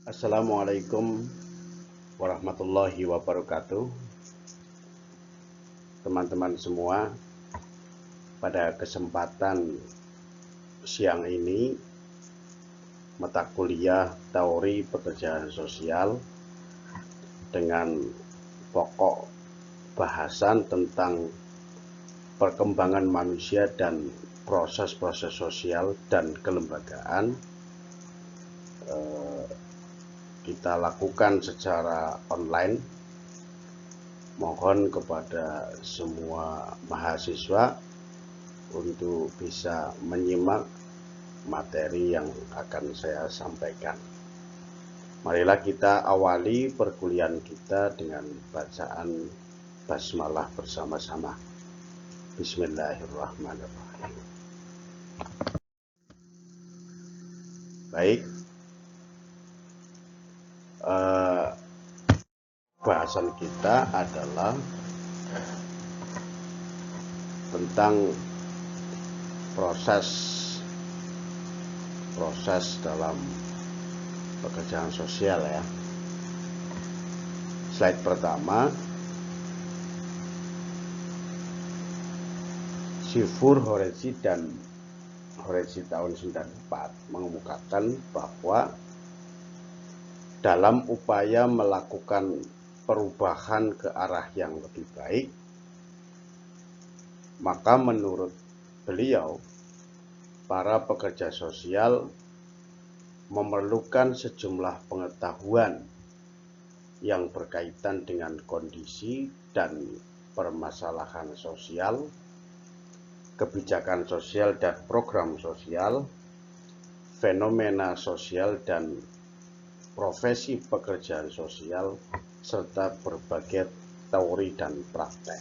Assalamualaikum warahmatullahi wabarakatuh. Teman-teman semua, pada kesempatan siang ini mata kuliah teori pekerjaan sosial dengan pokok bahasan tentang perkembangan manusia dan proses-proses sosial dan kelembagaan kita lakukan secara online. Mohon kepada semua mahasiswa untuk bisa menyimak materi yang akan saya sampaikan. Marilah kita awali perkuliahan kita dengan bacaan basmalah bersama-sama. Bismillahirrahmanirrahim. Baik, bahasan kita adalah tentang proses dalam pekerjaan sosial ya. Slide pertama, Sifur Horezi dan Horezi tahun 94 mengemukakan bahwa dalam upaya melakukan perubahan ke arah yang lebih baik, maka menurut beliau, para pekerja sosial memerlukan sejumlah pengetahuan yang berkaitan dengan kondisi dan permasalahan sosial, kebijakan sosial dan program sosial, fenomena sosial dan profesi pekerjaan sosial, serta berbagai teori dan praktek.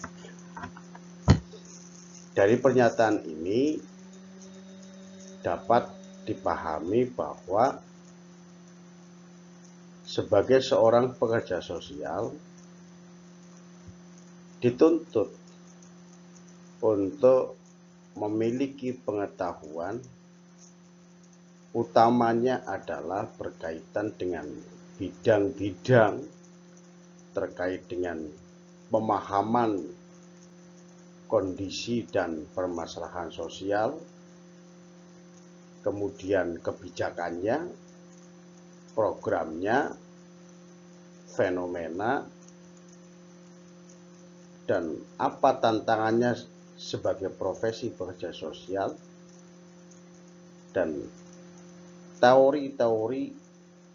Dari pernyataan ini dapat dipahami bahwa sebagai seorang pekerja sosial dituntut untuk memiliki pengetahuan, utamanya adalah berkaitan dengan bidang-bidang terkait dengan pemahaman kondisi dan permasalahan sosial, kemudian kebijakannya, programnya, fenomena, dan apa tantangannya sebagai profesi pekerja sosial, dan teori-teori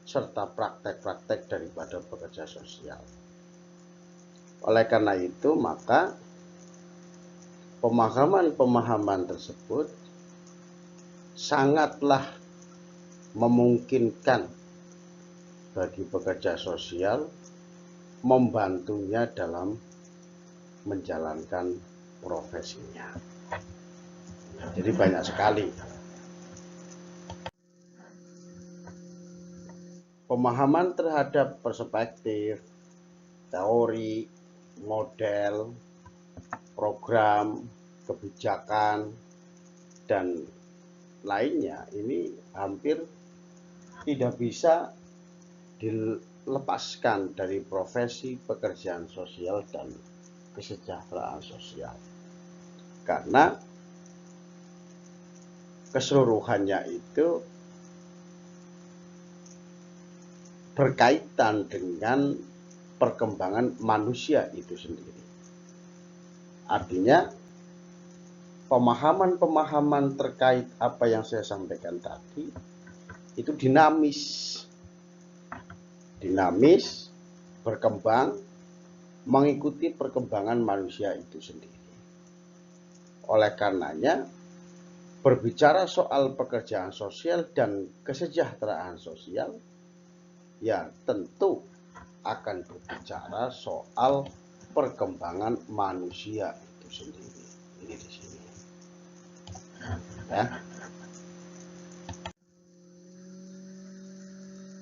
serta praktek-praktek daripada pekerja sosial. Oleh karena itu, maka pemahaman-pemahaman tersebut sangatlah memungkinkan bagi pekerja sosial membantunya dalam menjalankan profesinya. Jadi banyak sekali pemahaman terhadap perspektif, teori, model, program, kebijakan, dan lainnya ini hampir tidak bisa dilepaskan dari profesi pekerjaan sosial dan kesejahteraan sosial, karena keseluruhannya itu berkaitan dengan perkembangan manusia itu sendiri. Artinya pemahaman-pemahaman terkait apa yang saya sampaikan tadi itu dinamis, berkembang, mengikuti perkembangan manusia itu sendiri. Oleh karenanya, berbicara soal pekerjaan sosial dan kesejahteraan sosial, ya tentu akan berbicara soal perkembangan manusia itu sendiri. Ini di sini. Ya.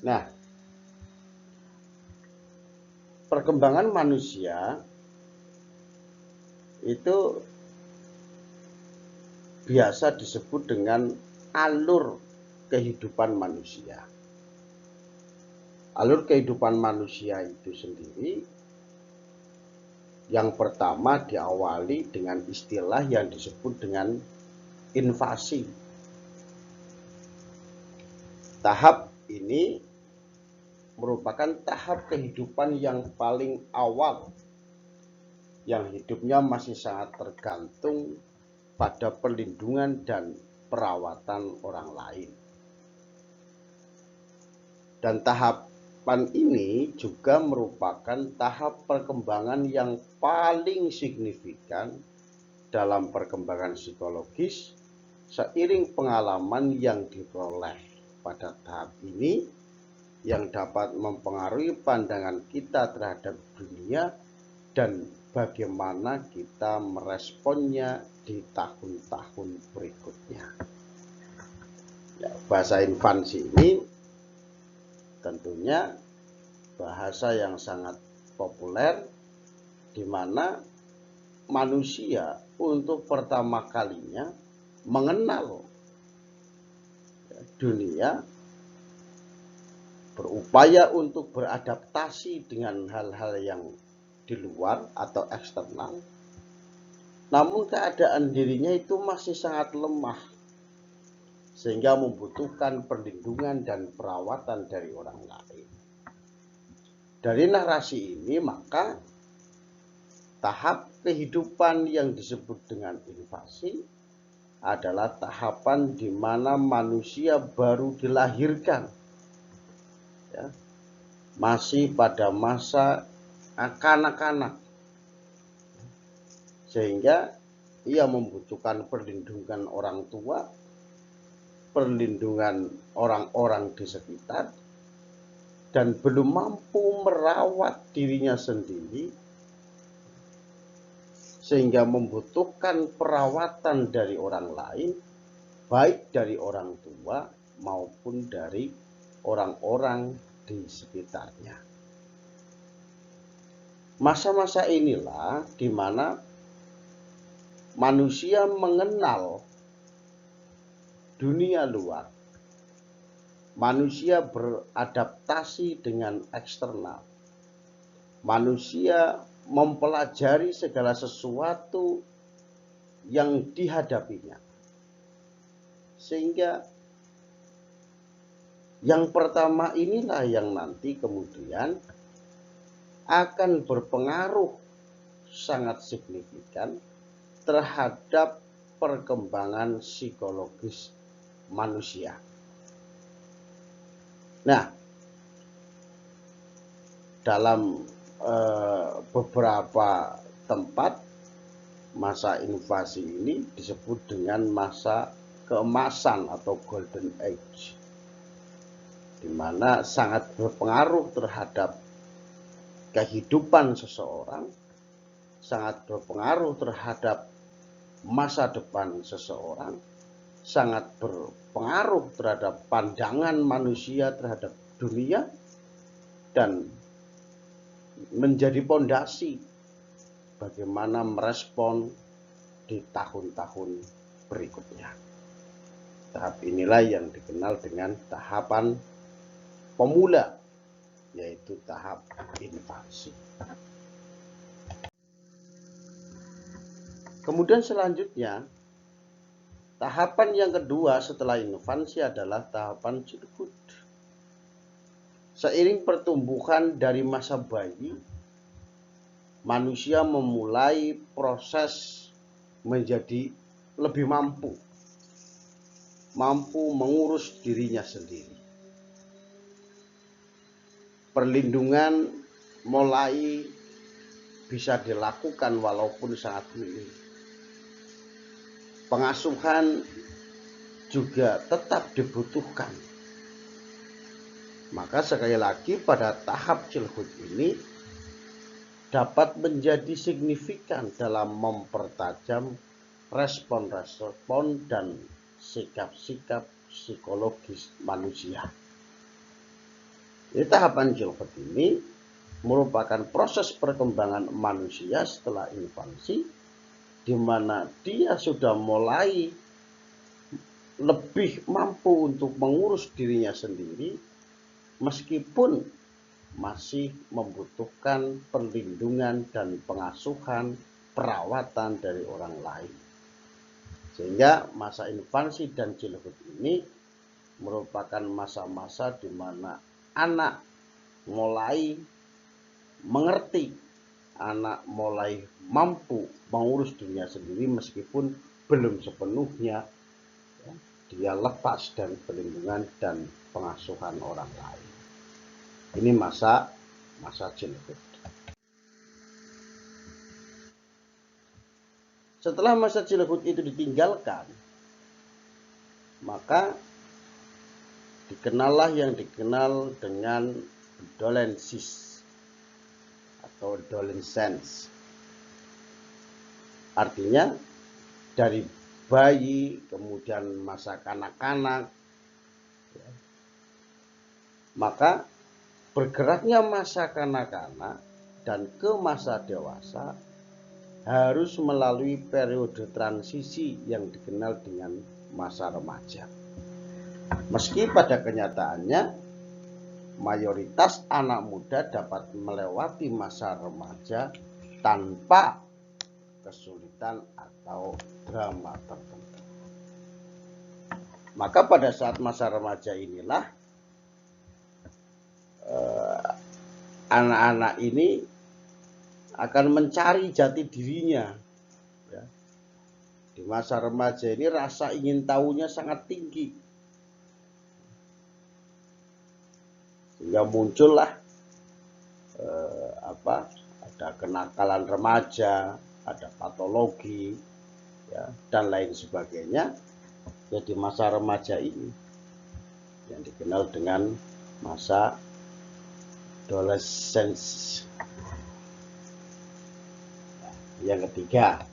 Nah, perkembangan manusia itu biasa disebut dengan alur kehidupan manusia. Alur kehidupan manusia itu sendiri yang pertama diawali dengan istilah yang disebut dengan invasi. Tahap ini merupakan tahap kehidupan yang paling awal, yang hidupnya masih sangat tergantung pada perlindungan dan perawatan orang lain. Dan tahapan ini juga merupakan tahap perkembangan yang paling signifikan dalam perkembangan psikologis seiring pengalaman yang diperoleh pada tahap ini yang dapat mempengaruhi pandangan kita terhadap dunia dan bagaimana kita meresponnya di tahun-tahun berikutnya. Ya, bahasa invasi ini tentunya bahasa yang sangat populer di mana manusia untuk pertama kalinya mengenal dunia, berupaya untuk beradaptasi dengan hal-hal yang di luar atau eksternal, namun keadaan dirinya itu masih sangat lemah sehingga membutuhkan perlindungan dan perawatan dari orang lain. Dari narasi ini maka tahap kehidupan yang disebut dengan invasi adalah tahapan di mana manusia baru dilahirkan, ya, masih pada masa kanak-kanak, sehingga ia membutuhkan perlindungan orang tua, perlindungan orang-orang di sekitar, dan belum mampu merawat dirinya sendiri sehingga membutuhkan perawatan dari orang lain, baik dari orang tua maupun dari orang-orang di sekitarnya. Masa-masa inilah di mana manusia mengenal dunia luar. Manusia beradaptasi dengan eksternal. Manusia mempelajari segala sesuatu yang dihadapinya. Sehingga yang pertama inilah yang nanti kemudian akan berpengaruh sangat signifikan terhadap perkembangan psikologis manusia. Nah, dalam beberapa tempat masa invasi ini disebut dengan masa keemasan atau golden age, di mana sangat berpengaruh terhadap kehidupan seseorang, sangat berpengaruh terhadap masa depan seseorang, sangat berpengaruh terhadap pandangan manusia terhadap dunia, dan menjadi pondasi bagaimana merespon di tahun-tahun berikutnya. Tahap inilah yang dikenal dengan tahapan pemula, yaitu tahap invasi. Kemudian selanjutnya, tahapan yang kedua setelah invasi adalah tahapan childhood. Seiring pertumbuhan dari masa bayi, manusia memulai proses menjadi lebih mampu mengurus dirinya sendiri. Perlindungan mulai bisa dilakukan walaupun sangat minim. Pengasuhan juga tetap dibutuhkan. Maka sekali lagi pada tahap childhood ini dapat menjadi signifikan dalam mempertajam respon-respon dan sikap-sikap psikologis manusia. Di tahapan childhood ini merupakan proses perkembangan manusia setelah invasi, di mana dia sudah mulai lebih mampu untuk mengurus dirinya sendiri, meskipun masih membutuhkan perlindungan dan pengasuhan, perawatan dari orang lain. Sehingga masa infansi dan childhood ini merupakan masa-masa di mana anak mulai mengerti, anak mulai mampu mengurus dirinya sendiri meskipun belum sepenuhnya dia lepas dari perlindungan dan pengasuhan orang lain. Ini masa childhood. Setelah masa childhood itu ditinggalkan, maka dikenallah yang dikenal dengan adolescence atau adolescence. Artinya dari bayi, kemudian masa kanak-kanak, maka bergeraknya masa kanak-kanak dan ke masa dewasa harus melalui periode transisi yang dikenal dengan masa remaja. Meski pada kenyataannya mayoritas anak muda dapat melewati masa remaja tanpa kesulitan atau drama tertentu. Maka pada saat masa remaja inilah anak-anak ini akan mencari jati dirinya. Ya. Di masa remaja ini rasa ingin tahunya sangat tinggi, sehingga muncullah ada kenakalan remaja, ada patologi, ya, dan lain sebagainya. Jadi masa remaja ini yang dikenal dengan masa adolescence. Yang ketiga,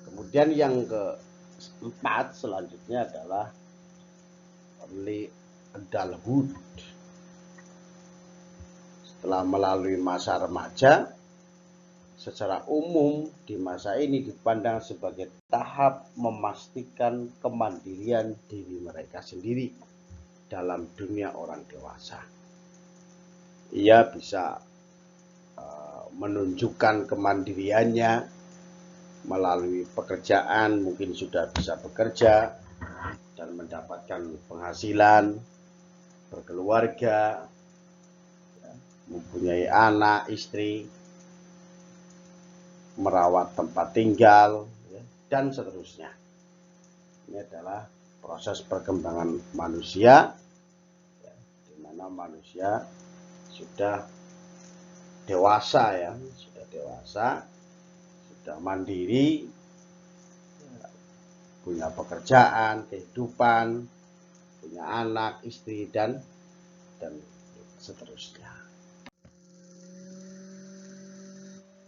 kemudian yang keempat selanjutnya adalah early adulthood. Setelah melalui masa remaja, secara umum di masa ini dipandang sebagai tahap memastikan kemandirian diri mereka sendiri dalam dunia orang dewasa. Ia bisa menunjukkan kemandiriannya melalui pekerjaan, mungkin sudah bisa bekerja dan mendapatkan penghasilan, berkeluarga, mempunyai anak, istri, merawat tempat tinggal, dan seterusnya. Ini adalah proses perkembangan manusia, di mana manusia sudah dewasa, sudah mandiri, punya pekerjaan, kehidupan, punya anak, istri, dan seterusnya.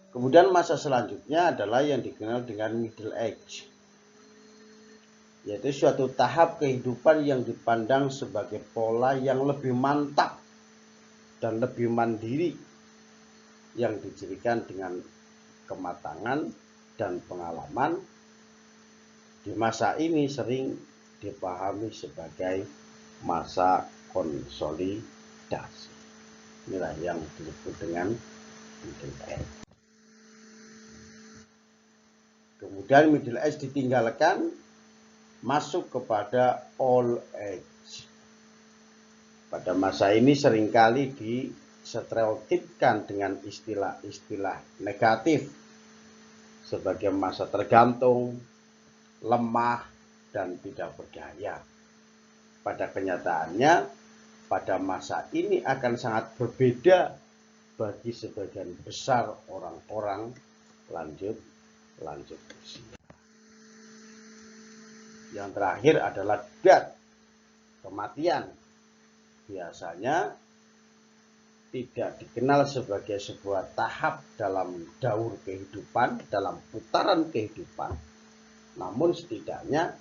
Kemudian masa selanjutnya adalah yang dikenal dengan middle age, yaitu suatu tahap kehidupan yang dipandang sebagai pola yang lebih mantap dan lebih mandiri, yang dicirikan dengan kematangan dan pengalaman. Di masa ini sering dipahami sebagai masa konsolidasi. Inilah yang disebut dengan middle age. Kemudian middle age ditinggalkan, masuk kepada old age. Pada masa ini seringkali distereotipkan dengan istilah-istilah negatif sebagai masa tergantung, lemah, dan tidak berdaya. Pada kenyataannya, pada masa ini akan sangat berbeda bagi sebagian besar orang-orang lanjut usia. Yang terakhir adalah death, kematian. Biasanya tidak dikenal sebagai sebuah tahap dalam daur kehidupan, dalam putaran kehidupan. Namun setidaknya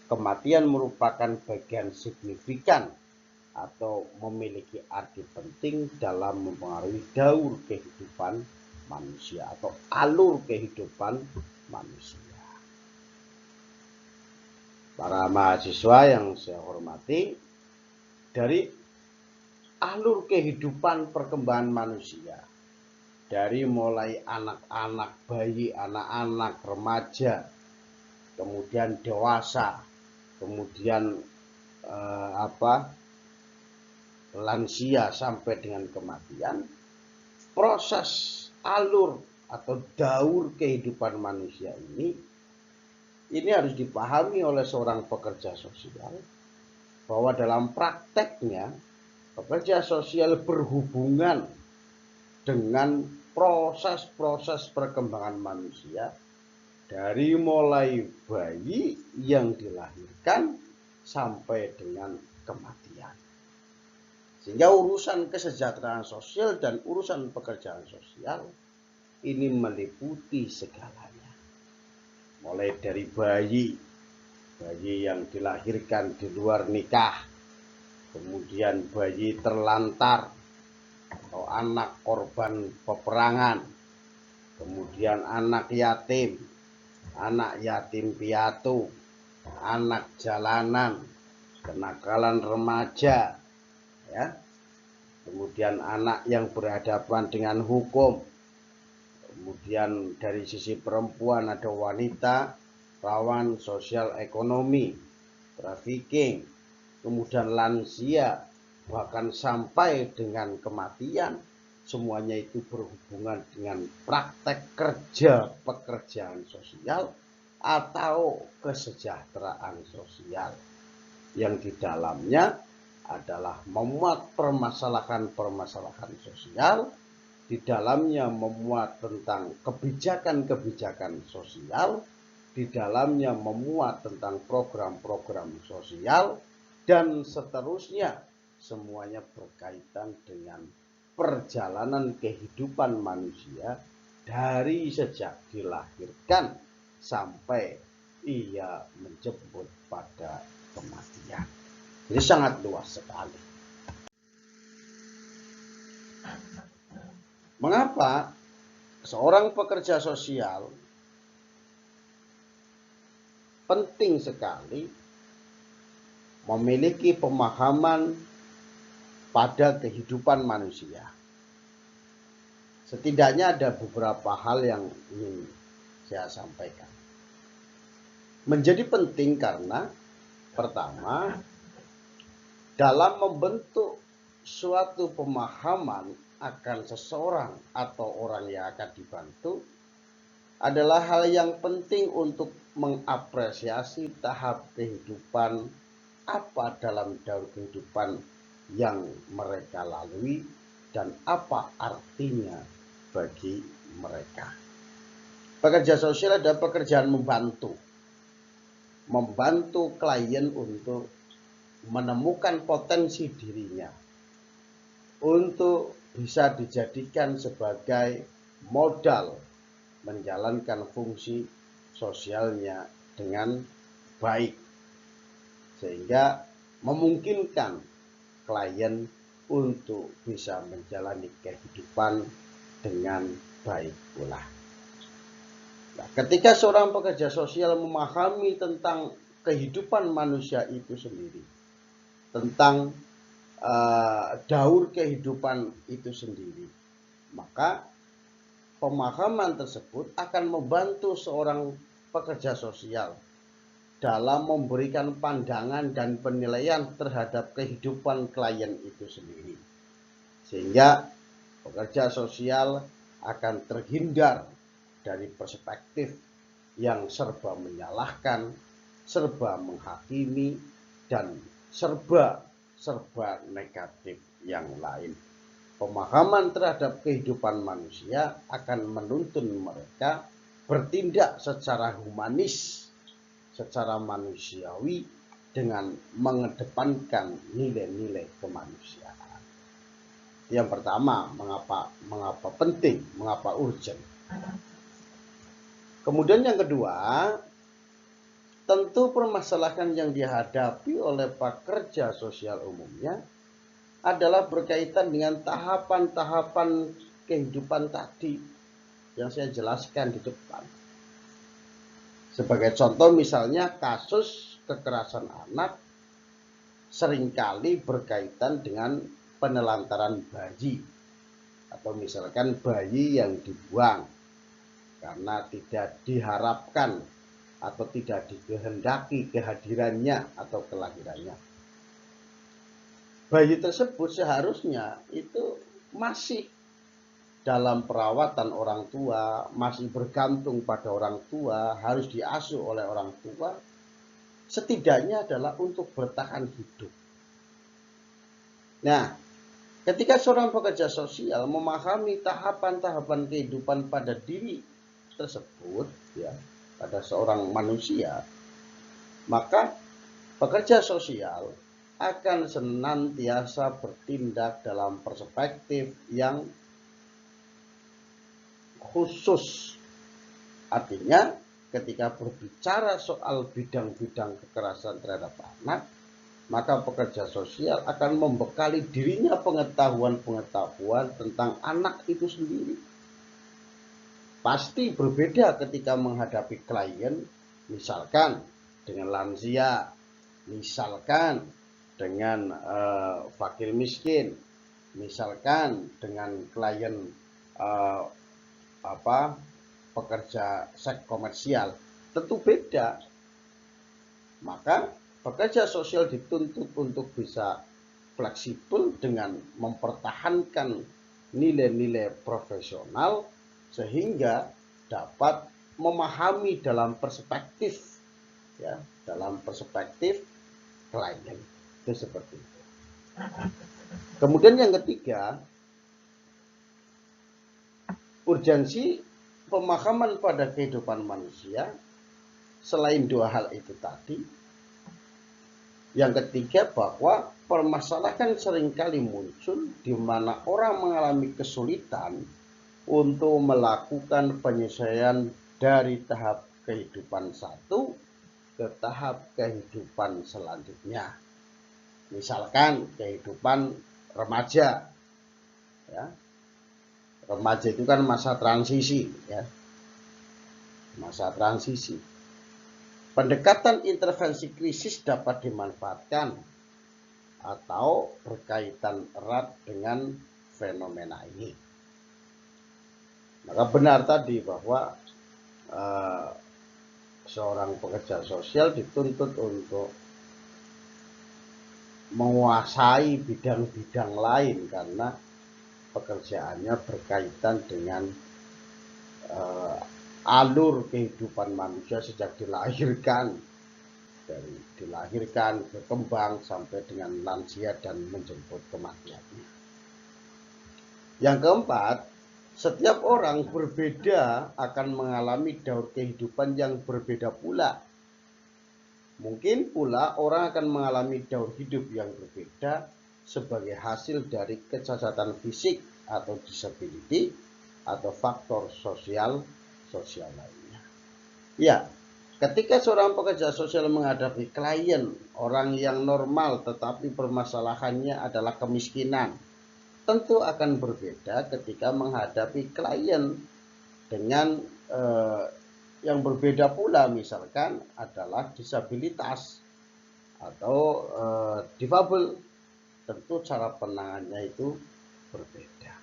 kematian merupakan bagian signifikan atau memiliki arti penting dalam mempengaruhi daur kehidupan manusia atau alur kehidupan manusia. Para mahasiswa yang saya hormati, dari alur kehidupan perkembangan manusia. Dari mulai anak-anak, bayi, anak-anak, remaja, kemudian dewasa, kemudian lansia sampai dengan kematian, proses alur atau daur kehidupan manusia ini harus dipahami oleh seorang pekerja sosial bahwa dalam prakteknya pekerja sosial berhubungan dengan proses-proses perkembangan manusia dari mulai bayi yang dilahirkan sampai dengan kematian. Sehingga urusan kesejahteraan sosial dan urusan pekerjaan sosial ini meliputi segalanya. Mulai dari bayi yang dilahirkan di luar nikah, kemudian bayi terlantar atau anak korban peperangan, kemudian anak yatim piatu, anak jalanan, kenakalan remaja, ya, kemudian anak yang berhadapan dengan hukum, kemudian dari sisi perempuan ada wanita rawan sosial ekonomi, trafficking, kemudian lansia, bahkan sampai dengan kematian. Semuanya itu berhubungan dengan praktek kerja pekerjaan sosial atau kesejahteraan sosial yang di dalamnya adalah memuat permasalahan-permasalahan sosial, di dalamnya memuat tentang kebijakan-kebijakan sosial, di dalamnya memuat tentang program-program sosial, dan seterusnya. Semuanya berkaitan dengan perjalanan kehidupan manusia dari sejak dilahirkan sampai ia menjemput pada kematian. Jadi sangat luas sekali. Mengapa seorang pekerja sosial penting sekali memiliki pemahaman pada kehidupan manusia? Setidaknya ada beberapa hal yang ingin saya sampaikan. Menjadi penting karena pertama, dalam membentuk suatu pemahaman akan seseorang atau orang yang akan dibantu adalah hal yang penting untuk mengapresiasi tahap kehidupan apa dalam daur kehidupan yang mereka lalui dan apa artinya bagi mereka. Pekerja sosial adalah pekerjaan membantu klien untuk menemukan potensi dirinya untuk bisa dijadikan sebagai modal menjalankan fungsi sosialnya dengan baik, sehingga memungkinkan klien untuk bisa menjalani kehidupan dengan baik pula. Nah, ketika seorang pekerja sosial memahami tentang kehidupan manusia itu sendiri, tentang daur kehidupan itu sendiri, maka pemahaman tersebut akan membantu seorang pekerja sosial dalam memberikan pandangan dan penilaian terhadap kehidupan klien itu sendiri, sehingga pekerja sosial akan terhindar dari perspektif yang serba menyalahkan, serba menghakimi, dan serba negatif yang lain. Pemahaman terhadap kehidupan manusia akan menuntun mereka bertindak secara humanis, secara manusiawi, dengan mengedepankan nilai-nilai kemanusiaan. Yang pertama, mengapa penting, mengapa urgent. Kemudian yang kedua, tentu permasalahan yang dihadapi oleh pekerja sosial umumnya adalah berkaitan dengan tahapan-tahapan kehidupan tadi yang saya jelaskan di depan. Sebagai contoh misalnya kasus kekerasan anak seringkali berkaitan dengan penelantaran bayi, atau misalkan bayi yang dibuang karena tidak diharapkan atau tidak dikehendaki kehadirannya atau kelahirannya. Bayi tersebut seharusnya itu masih dalam perawatan orang tua, masih bergantung pada orang tua, harus diasuh oleh orang tua, setidaknya adalah untuk bertahan hidup. Nah, ketika seorang pekerja sosial memahami tahapan-tahapan kehidupan pada diri tersebut, ya, pada seorang manusia, maka pekerja sosial akan senantiasa bertindak dalam perspektif yang khusus. Artinya ketika berbicara soal bidang-bidang kekerasan terhadap anak, maka pekerja sosial akan membekali dirinya pengetahuan-pengetahuan tentang anak itu sendiri. Pasti berbeda ketika menghadapi klien, misalkan dengan lansia, misalkan dengan fakir miskin, misalkan dengan klien pekerja seks komersial, tentu beda. Maka pekerja sosial dituntut untuk bisa fleksibel dengan mempertahankan nilai-nilai profesional sehingga dapat memahami dalam perspektif, ya, dalam perspektif klien. Itu seperti itu. Kemudian yang ketiga, urgensi pemahaman pada kehidupan manusia. Selain dua hal itu tadi, yang ketiga bahwa permasalahan seringkali muncul di mana orang mengalami kesulitan untuk melakukan penyesuaian dari tahap kehidupan satu ke tahap kehidupan selanjutnya. Misalkan kehidupan remaja, ya. Remaja itu kan masa transisi, ya. Masa transisi. Pendekatan intervensi krisis dapat dimanfaatkan atau berkaitan erat dengan fenomena ini. Maka benar tadi bahwa seorang pekerja sosial dituntut untuk menguasai bidang-bidang lain karena pekerjaannya berkaitan dengan alur kehidupan manusia sejak dilahirkan, dari dilahirkan, berkembang sampai dengan lansia dan menjemput kematiannya. Yang keempat, setiap orang berbeda akan mengalami daur kehidupan yang berbeda pula. Mungkin pula orang akan mengalami daur hidup yang berbeda sebagai hasil dari kecacatan fisik atau disability atau faktor sosial lainnya. Ya, ketika seorang pekerja sosial menghadapi klien orang yang normal tetapi permasalahannya adalah kemiskinan, tentu akan berbeda ketika menghadapi klien dengan yang berbeda pula, misalkan adalah disabilitas atau difabel. Tentu cara penanganannya itu berbeda.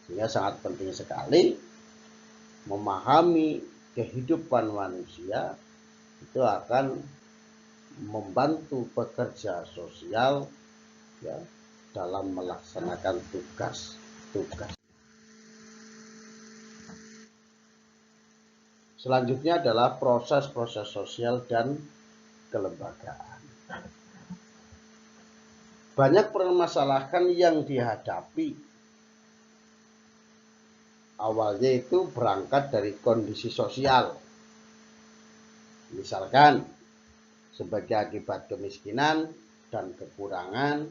Sehingga sangat penting sekali memahami kehidupan manusia, itu akan membantu pekerja sosial, ya, dalam melaksanakan tugas. Selanjutnya adalah proses-proses sosial dan kelembagaan. Banyak permasalahan yang dihadapi awalnya itu berangkat dari kondisi sosial. Misalkan sebagai akibat kemiskinan dan kekurangan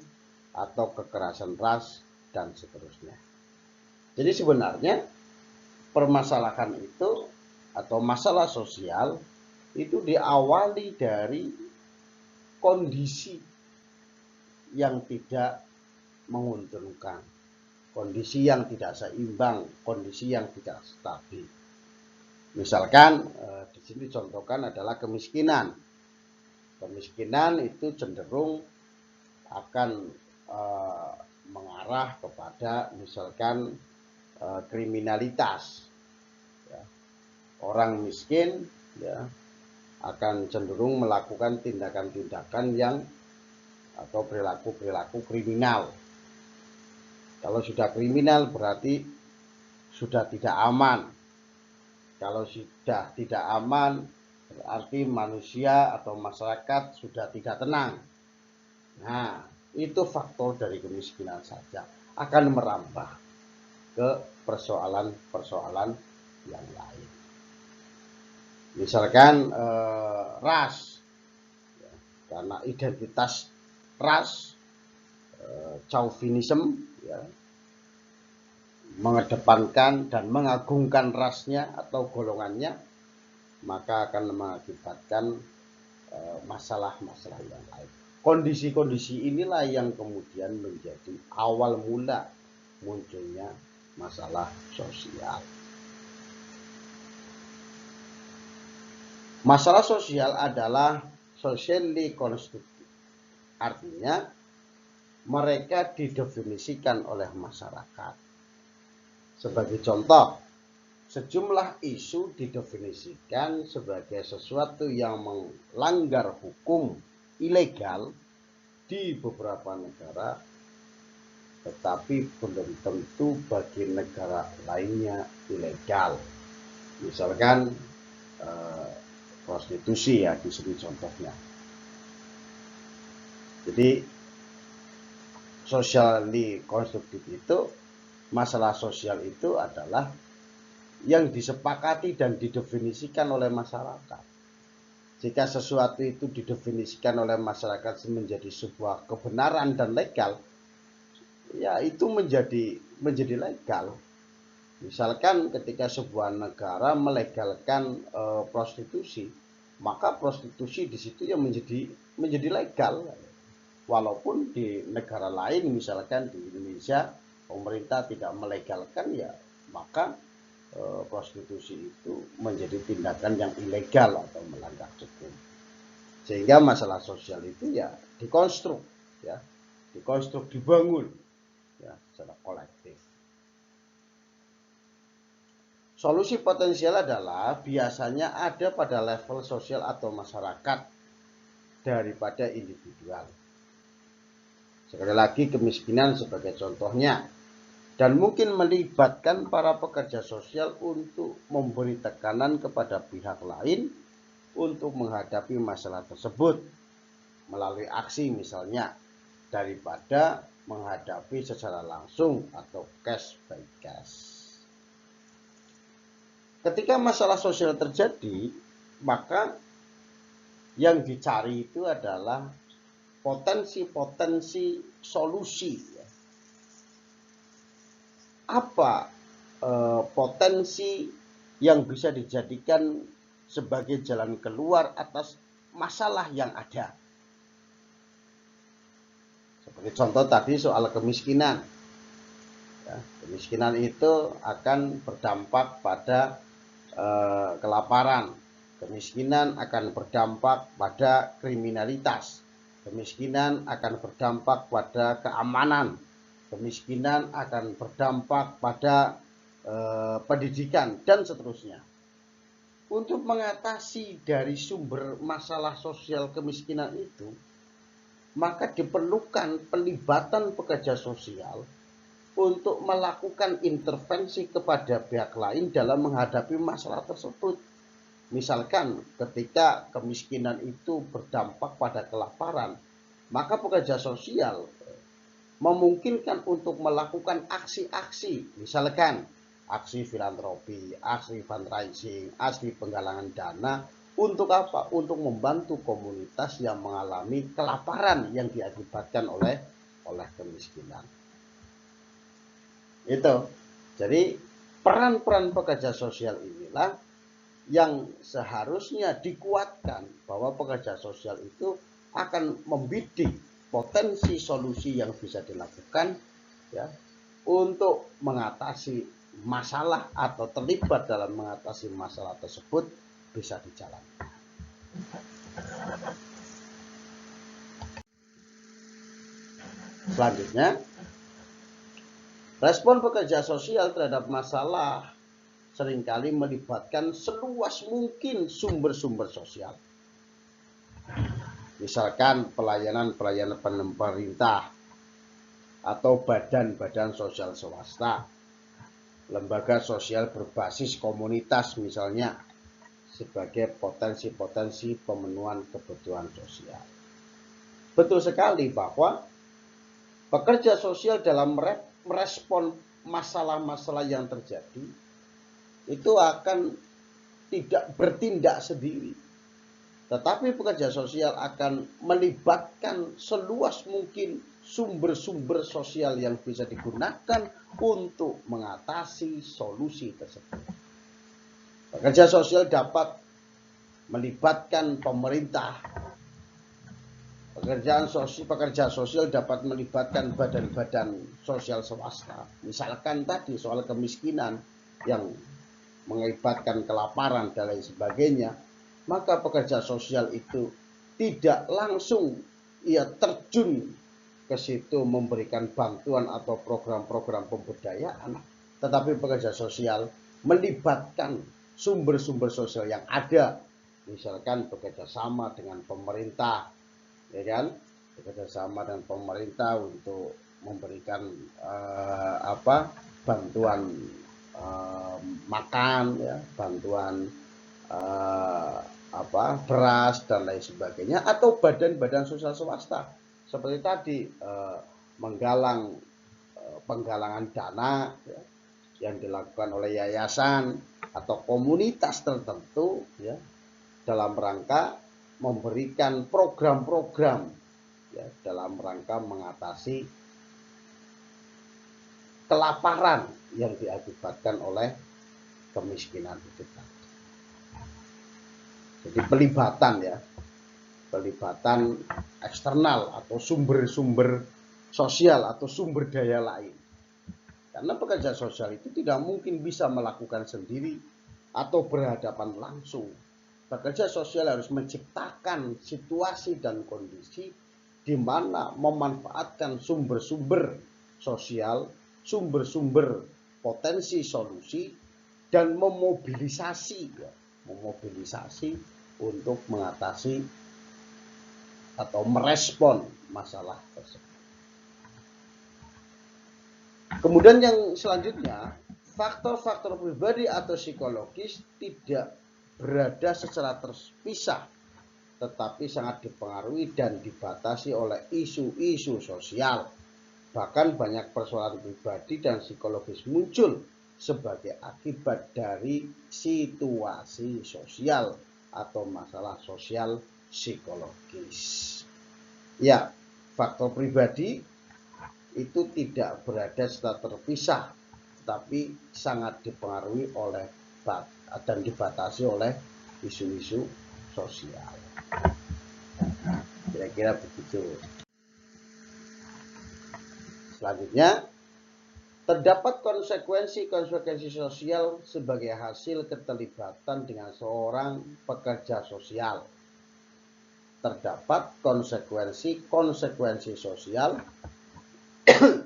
atau kekerasan ras dan seterusnya. Jadi sebenarnya permasalahan itu atau masalah sosial itu diawali dari kondisi yang tidak menguntungkan, kondisi yang tidak seimbang, kondisi yang tidak stabil. Misalkan di sini contohkan adalah kemiskinan. Kemiskinan itu cenderung akan mengarah kepada misalkan kriminalitas. Ya. Orang miskin ya akan cenderung melakukan tindakan-tindakan yang atau perilaku-perilaku kriminal. Kalau sudah kriminal berarti sudah tidak aman. Kalau sudah tidak aman berarti manusia atau masyarakat sudah tidak tenang. Nah, itu faktor dari kemiskinan saja akan merambah ke persoalan-persoalan yang lain. Misalkan ras, ya, karena identitas ras, chauvinism, ya, mengedepankan dan mengagungkan rasnya atau golongannya, maka akan mengakibatkan masalah-masalah yang lain. Kondisi-kondisi inilah yang kemudian menjadi awal mula munculnya masalah sosial. Masalah sosial adalah socially constructed. Artinya mereka didefinisikan oleh masyarakat. Sebagai contoh, sejumlah isu didefinisikan sebagai sesuatu yang melanggar hukum ilegal di beberapa negara, tetapi belum tentu bagi negara lainnya ilegal. Misalkan prostitusi ya di sini contohnya. Jadi socially constructed itu, masalah sosial itu adalah yang disepakati dan didefinisikan oleh masyarakat. Jika sesuatu itu didefinisikan oleh masyarakat menjadi sebuah kebenaran dan legal, ya itu menjadi legal. Misalkan ketika sebuah negara melegalkan prostitusi, maka prostitusi di situ ya menjadi legal. Walaupun di negara lain, misalkan di Indonesia, pemerintah tidak melegalkan, ya maka prostitusi itu menjadi tindakan yang ilegal atau melanggar hukum. Sehingga masalah sosial itu ya dikonstruk, dibangun ya secara kolektif. Solusi potensial adalah biasanya ada pada level sosial atau masyarakat daripada individual. Sekali lagi, kemiskinan sebagai contohnya, dan mungkin melibatkan para pekerja sosial untuk memberi tekanan kepada pihak lain untuk menghadapi masalah tersebut melalui aksi misalnya, daripada menghadapi secara langsung atau case by case. Ketika masalah sosial terjadi, maka yang dicari itu adalah potensi-potensi solusi. Apa potensi yang bisa dijadikan sebagai jalan keluar atas masalah yang ada? Seperti contoh tadi soal kemiskinan. Ya, kemiskinan itu akan berdampak pada kelaparan. Kemiskinan akan berdampak pada kriminalitas. Kemiskinan akan berdampak pada keamanan. Kemiskinan akan berdampak pada pendidikan dan seterusnya. Untuk mengatasi dari sumber masalah sosial kemiskinan itu, maka diperlukan pelibatan pekerja sosial untuk melakukan intervensi kepada pihak lain dalam menghadapi masalah tersebut. Misalkan ketika kemiskinan itu berdampak pada kelaparan, maka pekerja sosial memungkinkan untuk melakukan aksi-aksi, misalkan aksi filantropi, aksi fundraising, aksi penggalangan dana. Untuk apa? Untuk membantu komunitas yang mengalami kelaparan yang diakibatkan oleh kemiskinan. Itu. Jadi peran-peran pekerja sosial inilah yang seharusnya dikuatkan, bahwa pekerja sosial itu akan membidik potensi solusi yang bisa dilakukan ya untuk mengatasi masalah atau terlibat dalam mengatasi masalah tersebut bisa dijalankan. Selanjutnya, Respon pekerja sosial terhadap masalah seringkali melibatkan seluas mungkin sumber-sumber sosial. Misalkan pelayanan-pelayanan pemerintah atau badan-badan sosial swasta, lembaga sosial berbasis komunitas misalnya, sebagai potensi-potensi pemenuhan kebutuhan sosial. Betul sekali bahwa pekerja sosial dalam merespon masalah-masalah yang terjadi itu akan tidak bertindak sendiri, tetapi pekerja sosial akan melibatkan seluas mungkin sumber-sumber sosial yang bisa digunakan untuk mengatasi solusi tersebut. Pekerja sosial dapat melibatkan pemerintah. Pekerja sosial dapat melibatkan badan-badan sosial swasta. Misalkan tadi soal kemiskinan yang mengakibatkan kelaparan dan lain sebagainya, maka pekerja sosial itu tidak langsung ia terjun ke situ memberikan bantuan atau program-program pemberdayaan, tetapi pekerja sosial melibatkan sumber-sumber sosial yang ada, misalkan bekerja sama dengan pemerintah, ya kan, bekerja sama dengan pemerintah untuk memberikan bantuan makan, ya, bantuan beras dan lain sebagainya, atau badan-badan sosial swasta seperti tadi menggalang penggalangan dana, ya, yang dilakukan oleh yayasan atau komunitas tertentu, ya, dalam rangka memberikan program-program, ya, dalam rangka mengatasi kelaparan yang diakibatkan oleh kemiskinan itu. Jadi pelibatan, ya, pelibatan eksternal atau sumber-sumber sosial atau sumber daya lain. Karena pekerja sosial itu tidak mungkin bisa melakukan sendiri atau berhadapan langsung. Pekerja sosial harus menciptakan situasi dan kondisi di mana memanfaatkan sumber-sumber sosial, sumber-sumber potensi solusi, dan memobilisasi untuk mengatasi atau merespon masalah tersebut. Kemudian yang selanjutnya, faktor-faktor pribadi atau psikologis tidak berada secara terpisah, tetapi sangat dipengaruhi dan dibatasi oleh isu-isu sosial. Bahkan banyak persoalan pribadi dan psikologis muncul sebagai akibat dari situasi sosial atau masalah sosial psikologis. Ya, faktor pribadi itu tidak berada secara terpisah, tapi sangat dipengaruhi oleh dan dibatasi oleh isu-isu sosial. Kira-kira begitu. Selanjutnya, terdapat konsekuensi sosial sebagai hasil keterlibatan dengan seorang pekerja sosial. Terdapat konsekuensi sosial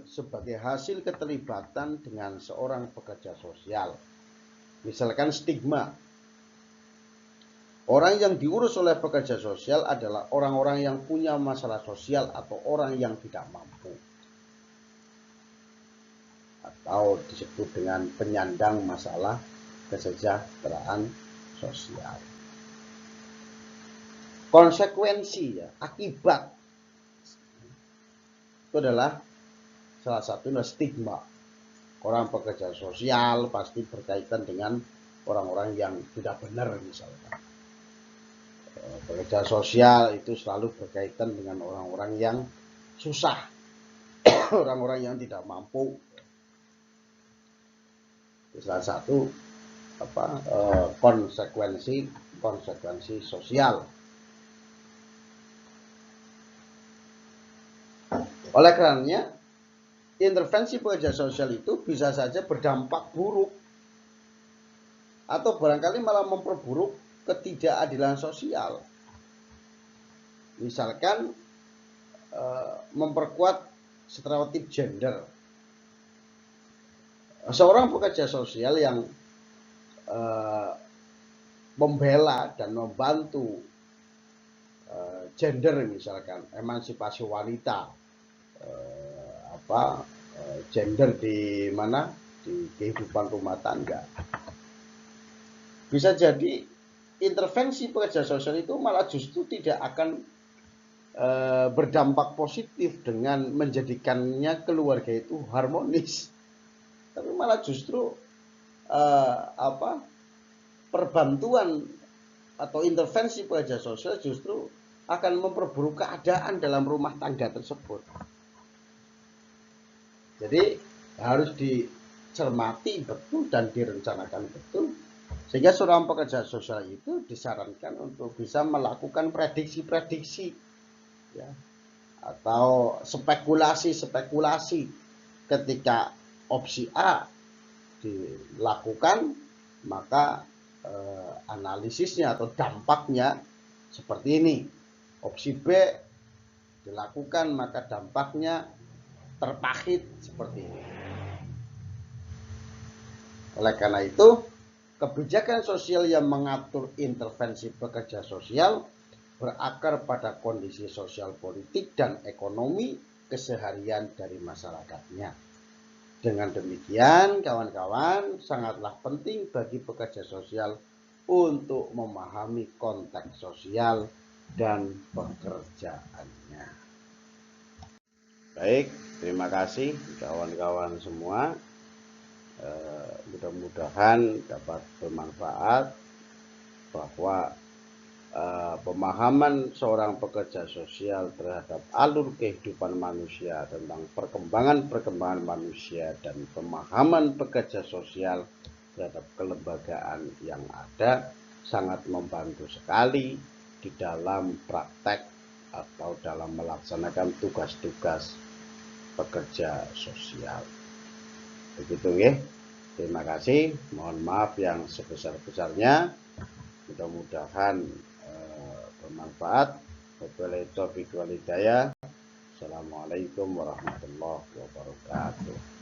sebagai hasil keterlibatan dengan seorang pekerja sosial. Misalkan stigma. Orang yang diurus oleh pekerja sosial adalah orang-orang yang punya masalah sosial atau orang yang tidak mampu, atau disebut dengan penyandang masalah kesejahteraan sosial. Konsekuensi, ya, akibat, itu adalah salah satunya stigma. Orang pekerja sosial pasti berkaitan dengan orang-orang yang tidak benar misalkan. Pekerja sosial itu selalu berkaitan dengan orang-orang yang susah, orang-orang yang tidak mampu. Itu salah satu konsekuensi sosial. Oleh karenanya, intervensi pekerja sosial itu bisa saja berdampak buruk atau barangkali malah memperburuk ketidakadilan sosial. Misalkan memperkuat stereotip gender. Seorang pekerja sosial yang membela dan membantu gender, misalkan emansipasi wanita, gender di mana, di kehidupan rumah tangga, bisa jadi intervensi pekerja sosial itu malah justru tidak akan berdampak positif dengan menjadikannya keluarga itu harmonis, tapi malah justru perbantuan atau intervensi pekerja sosial justru akan memperburuk keadaan dalam rumah tangga tersebut. Jadi harus dicermati betul dan direncanakan betul, sehingga seorang pekerja sosial itu disarankan untuk bisa melakukan prediksi-prediksi, ya, atau spekulasi-spekulasi. Ketika opsi A dilakukan, maka analisisnya atau dampaknya seperti ini. Opsi B dilakukan, maka dampaknya terpahit seperti ini. Oleh karena itu, kebijakan sosial yang mengatur intervensi pekerja sosial berakar pada kondisi sosial, politik, dan ekonomi keseharian dari masyarakatnya. Dengan demikian, kawan-kawan, sangatlah penting bagi pekerja sosial untuk memahami konteks sosial dan pekerjaannya. Baik, terima kasih kawan-kawan semua. Mudah-mudahan dapat bermanfaat bahwa pemahaman seorang pekerja sosial terhadap alur kehidupan manusia, tentang perkembangan manusia, dan pemahaman pekerja sosial terhadap kelembagaan yang ada sangat membantu sekali di dalam praktek atau dalam melaksanakan tugas-tugas pekerja sosial. Begitu ya. Terima kasih. Mohon maaf yang sebesar-besarnya. Mudah-mudahan bermanfaat. Wabillahi taufiq wal hidayah. Assalamualaikum warahmatullahi wabarakatuh.